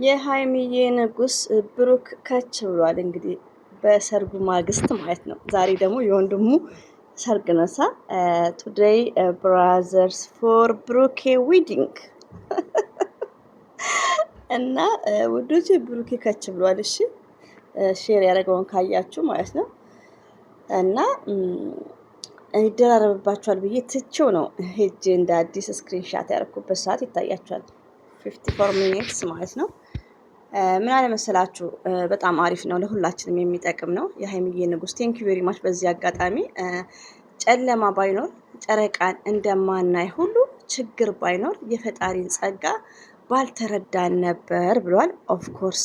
የሀይሚዬ ንጉስ ብሩክ ከች ብሏል። እንግዲህ በሰርጉ ማግስት ማለት ነው። ዛሬ ደግሞ የወንድሙ ሰርግ ነሳ። ቱዴይ ብራዘርስ ፎር ብሩኬ ዊዲንግ እና ውዶች ብሩኬ ከች ብሏል። እሺ ሼር ያደረገውን ካያችሁ ማለት ነው። እና ይደራረብባችኋል ብዬ ትቼው ነው ሄጄ እንደ አዲስ ስክሪንሻት ያደረኩበት ሰዓት ይታያችኋል። 54 ሚኒትስ ማለት ነው። ምን አለ መሰላችሁ፣ በጣም አሪፍ ነው፣ ለሁላችንም የሚጠቅም ነው። የሀይሚዬ ንጉስ ቴንክ ዩ ቬሪ ማች። በዚህ አጋጣሚ ጨለማ ባይኖር ጨረቃን እንደማናይ ሁሉ ችግር ባይኖር የፈጣሪን ጸጋ ባልተረዳን ነበር ብሏል። ኦፍኮርስ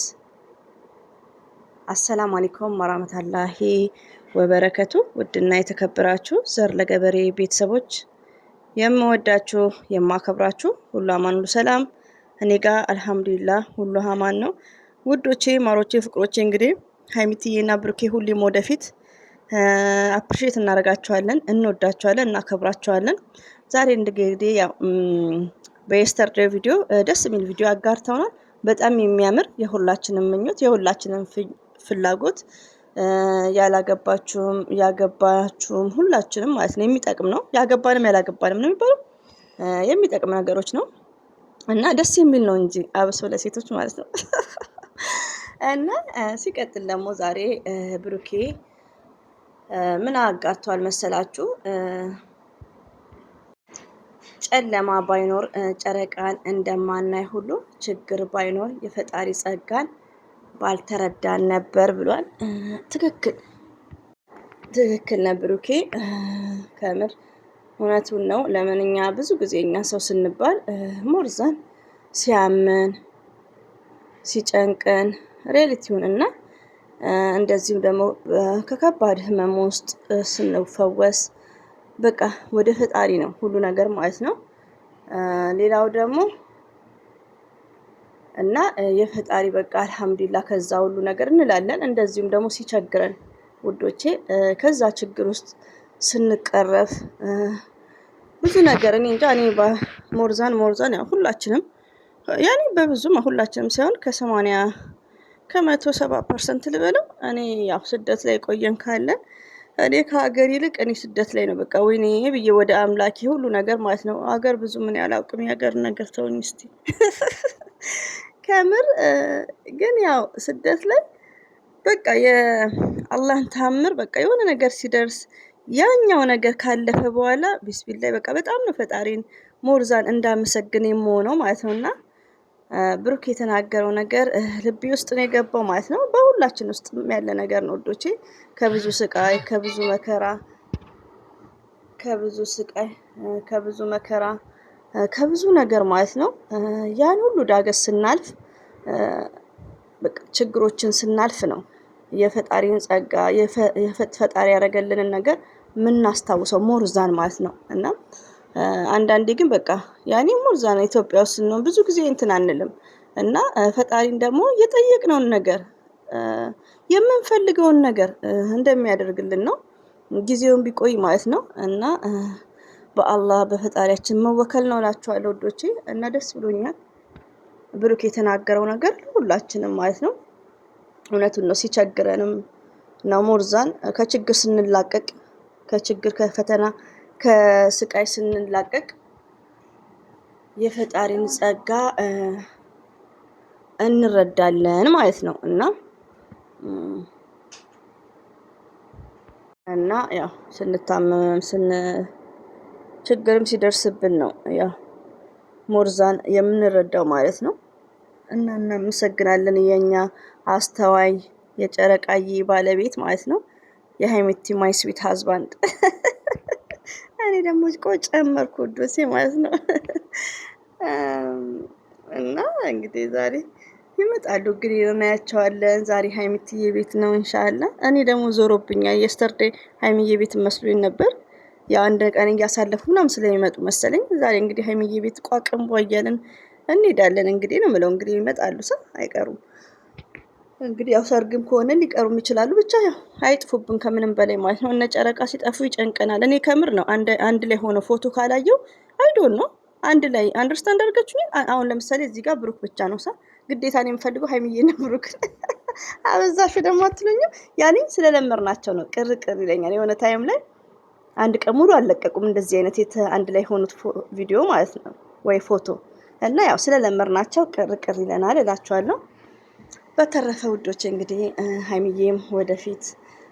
አሰላሙ አለይኩም ወራህመቱላሂ ወበረከቱ። ውድና የተከበራችሁ ዘር ለገበሬ ቤተሰቦች የምወዳችሁ የማከብራችሁ ሁሉ አማን ሁሉ ሰላም እኔ ጋር አልሐምዱሊላህ ሁሉ አማን ነው። ውዶቼ ማሮቼ ፍቅሮቼ እንግዲህ ሀይሚትዬና ብሩኬ ሁሌም ወደፊት አፕሪሼት እናደርጋቸዋለን፣ እንወዳቸዋለን፣ እናከብራቸዋለን። ዛሬ እንግዲህ ያው በየስተርዴ ቪዲዮ ደስ የሚል ቪዲዮ አጋርተውናል። በጣም የሚያምር የሁላችንም ምኞት የሁላችንም ፍላጎት ያላገባችሁም ያገባችሁም ሁላችንም ማለት ነው የሚጠቅም ነው። ያገባንም ያላገባንም ነው የሚባለው የሚጠቅም ነገሮች ነው እና ደስ የሚል ነው እንጂ አብሶ ለሴቶች ማለት ነው። እና ሲቀጥል ደግሞ ዛሬ ብሩኬ ምን አጋርቷል መሰላችሁ? ጨለማ ባይኖር ጨረቃን እንደማናይ ሁሉ ችግር ባይኖር የፈጣሪ ጸጋን ባልተረዳን ነበር ብሏል። ትክክል ነው ብሩኬ፣ ከምር እውነቱን ነው። ለምን እኛ ብዙ ጊዜ እኛ ሰው ስንባል ሞርዛን ሲያመን ሲጨንቀን ሪያሊቲውን እና እንደዚሁም ደግሞ ከከባድ ህመም ውስጥ ስንፈወስ በቃ ወደ ፈጣሪ ነው ሁሉ ነገር ማለት ነው። ሌላው ደግሞ እና የፈጣሪ በቃ አልሐምዱሊላህ ከዛ ሁሉ ነገር እንላለን። እንደዚሁም ደግሞ ሲቸግረን ውዶቼ ከዛ ችግር ውስጥ ስንቀረፍ ብዙ ነገር እኔ እንጃ እኔ ሞርዛን ያው ሁላችንም ያኔ በብዙም ሁላችንም ሳይሆን ከ170% ልበለው እኔ ያው ስደት ላይ ቆየን ካለን እኔ ከሀገር ይልቅ እኔ ስደት ላይ ነው በቃ ወይኔ ብዬ ወደ አምላኬ ሁሉ ነገር ማለት ነው። ሀገር ብዙ ምን ያላውቅም የሀገር ነገር ተውኝ እስቲ። ከምር ግን ያው ስደት ላይ በቃ የአላህን ታምር በቃ የሆነ ነገር ሲደርስ ያኛው ነገር ካለፈ በኋላ ቢስሚላይ በቃ በጣም ነው ፈጣሪን ሞርዛን እንዳመሰግን የምሆነው ማለት ነው። እና ብሩክ የተናገረው ነገር ልቤ ውስጥ ነው የገባው ማለት ነው። በሁላችን ውስጥ ያለ ነገር ነው ወዶቼ። ከብዙ ስቃይ ከብዙ መከራ ከብዙ ነገር ማለት ነው ያን ሁሉ ዳገት ስናልፍ በቃ ችግሮችን ስናልፍ ነው የፈጣሪን ጸጋ ፈጣሪ ያደረገልንን ነገር ምናስታውሰው ሞርዛን ማለት ነው። እና አንዳንዴ ግን በቃ ያኔ ሞርዛን ኢትዮጵያ ውስጥ ነው ብዙ ጊዜ እንትን አንልም እና ፈጣሪን ደግሞ የጠየቅነውን ነገር የምንፈልገውን ነገር እንደሚያደርግልን ነው ጊዜውን ቢቆይ ማለት ነው። እና በአላህ በፈጣሪያችን መወከል ነው እላችኋለሁ ወዶቼ። እና ደስ ብሎኛል ብሩክ የተናገረው ነገር ሁላችንም ማለት ነው እውነቱን ነው። ሲቸግረንም ነው ሞርዛን ከችግር ስንላቀቅ ከችግር ከፈተና ከስቃይ ስንላቀቅ የፈጣሪን ጸጋ እንረዳለን ማለት ነው። እና ያው ስንታመም ችግርም ሲደርስብን ነው ያው ሞርዛን የምንረዳው ማለት ነው። እና እናመሰግናለን የኛ አስተዋይ የጨረቃዬ ባለቤት ማለት ነው። የሀይሚቲ ማይ ስዊት ሀዝባንድ እኔ ደግሞ ጨመርኩ ወዶሴ ማለት ነው። እና እንግዲህ ዛሬ ይመጣሉ እንግዲህ እናያቸዋለን። ዛሬ ሀይሚትዬ ቤት ነው ኢንሻአላህ። እኔ ደግሞ ዞሮብኛል። የስተርዴ ሀይሚዬ ቤት መስሎኝ ነበር። ያው አንድ ቀን እያሳለፉ ምናምን ስለሚመጡ መሰለኝ ዛሬ እንግዲህ ሀይሚዬ ቤት ቋቅም ቦያለን እንሄዳለን። እንግዲህ ነው የምለው እንግዲህ ይመጣሉ ሰው አይቀሩም። እንግዲህ ያው ሰርግም ከሆነ ሊቀሩም ይችላሉ። ብቻ ያው አይጥፉብን ከምንም በላይ ማለት ነው። እነ ጨረቃ ሲጠፉ ይጨንቀናል። እኔ ከምር ነው አንድ ላይ ሆነ ፎቶ ካላየው አይዶን ነው አንድ ላይ አንደርስታንድ አድርጋችሁኝ። አሁን ለምሳሌ እዚህ ጋር ብሩክ ብቻ ነው ግዴታ ነው የምፈልገው ሀይሚዬና ብሩክ አበዛሹ ደግሞ አትሉኝም? ያኔ ስለለመርናቸው ነው ቅር ቅር ይለኛል። የሆነ ታይም ላይ አንድ ቀን ሙሉ አልለቀቁም እንደዚህ አይነት አንድ ላይ ሆኑት ቪዲዮ ማለት ነው ወይ ፎቶ እና ያው ስለለመርናቸው ቅር ቅር ይለናል እላችኋለሁ። በተረፈ ውዶች እንግዲህ ሀይሚዬም ወደፊት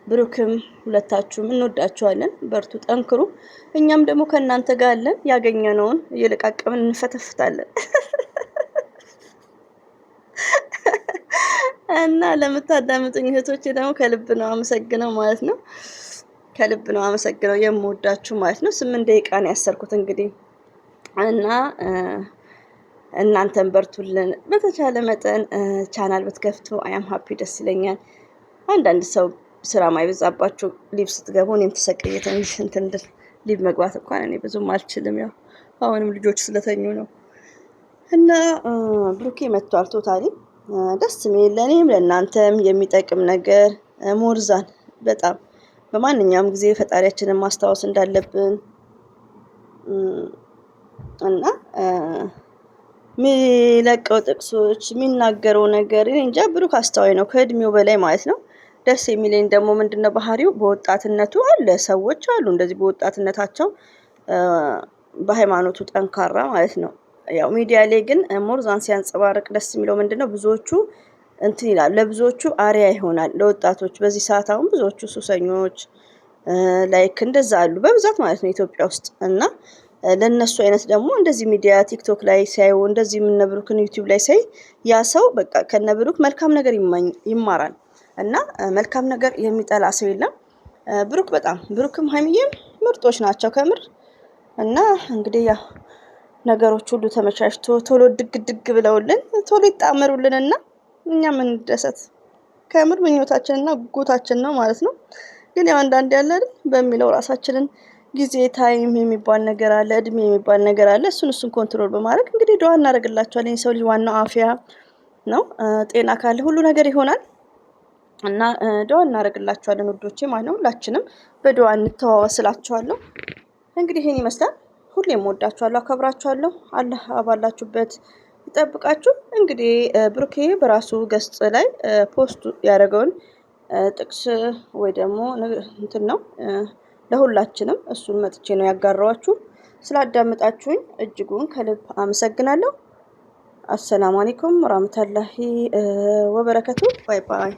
ብሩክም ሁለታችሁም እንወዳችኋለን። በርቱ፣ ጠንክሩ። እኛም ደግሞ ከእናንተ ጋር አለን። ያገኘነውን እየለቃቀምን እንፈተፍታለን እና ለምታዳምጡኝ እህቶቼ ደግሞ ከልብ ነው አመሰግነው ማለት ነው። ከልብ ነው አመሰግነው የምወዳችሁ ማለት ነው። 8 ደቂቃ ነው ያሰርኩት እንግዲህ እና እናንተን በርቱልን። በተቻለ መጠን ቻናል ብትከፍቱ አያም ሀፒ ደስ ይለኛል። አንዳንድ ሰው ስራ ማይበዛባችሁ ሊቭ ስትገቡ እኔም ተሰቅዬ ትንሽ እንትን ሊቭ መግባት እንኳን እኔ ብዙም አልችልም። ያው አሁንም ልጆች ስለተኙ ነው እና ብሩኬ መጥቷል። ቶታሊ ደስ የሚል ለእኔም ለእናንተም የሚጠቅም ነገር ሞርዛን በጣም በማንኛውም ጊዜ ፈጣሪያችንን ማስታወስ እንዳለብን እና የሚለቀው ጥቅሶች የሚናገረው ነገር እኔ እንጃ። ብሩክ አስተዋይ ነው ከእድሜው በላይ ማለት ነው። ደስ የሚለኝ ደግሞ ምንድነው ባህሪው በወጣትነቱ አለ ሰዎች አሉ እንደዚህ በወጣትነታቸው በሃይማኖቱ ጠንካራ ማለት ነው። ያው ሚዲያ ላይ ግን ሞርዛን ሲያንጸባርቅ ደስ የሚለው ምንድነው ብዙዎቹ እንትን ይላል ለብዙዎቹ አሪያ ይሆናል ለወጣቶች። በዚህ ሰዓት አሁን ብዙዎቹ ሱሰኞች ላይክ እንደዛ አሉ በብዛት ማለት ነው ኢትዮጵያ ውስጥ እና ለነሱ አይነት ደግሞ እንደዚህ ሚዲያ ቲክቶክ ላይ ሲያዩ እንደዚህ የምነብሩክን ዩቲዩብ ላይ ሳይ ያ ሰው በቃ ከነብሩክ መልካም ነገር ይማራል እና መልካም ነገር የሚጠላ ሰው የለም። ብሩክ በጣም ብሩክም ሀይሚዬም ምርጦች ናቸው ከምር እና እንግዲህ ያው ነገሮች ሁሉ ተመቻችቶ ቶሎ ድግ ድግ ብለውልን ቶሎ ይጣመሩልንና እኛም እንደሰት ከምር ምኞታችንና ጉጉታችን ነው ማለት ነው። ግን ያው አንዳንዴ ያለ አይደል በሚለው ራሳችንን ጊዜ ታይም የሚባል ነገር አለ፣ እድሜ የሚባል ነገር አለ። እሱን ኮንትሮል በማድረግ እንግዲህ ዱዓ እናደርግላችኋለን። የሰው ልጅ ዋናው አፍያ ነው። ጤና ካለ ሁሉ ነገር ይሆናል እና ዱዓ እናደርግላችኋለን ውዶቼ ማለት ነው። ሁላችንም በዱዓ እንተዋወስላችኋለሁ። እንግዲህ ይሄን ይመስላል። ሁሌም ወዳችኋለሁ፣ አከብራችኋለሁ። አላህ ባላችሁበት ይጠብቃችሁ። እንግዲህ ብሩኬ በራሱ ገጽ ላይ ፖስት ያደረገውን ጥቅስ ወይ ደግሞ እንትን ነው ለሁላችንም እሱን መጥቼ ነው ያጋራኋችሁ። ስላዳመጣችሁኝ እጅጉን ከልብ አመሰግናለሁ። አሰላሙ አለይኩም ወራህመቱላሂ ወበረከቱ። ባይ ባይ።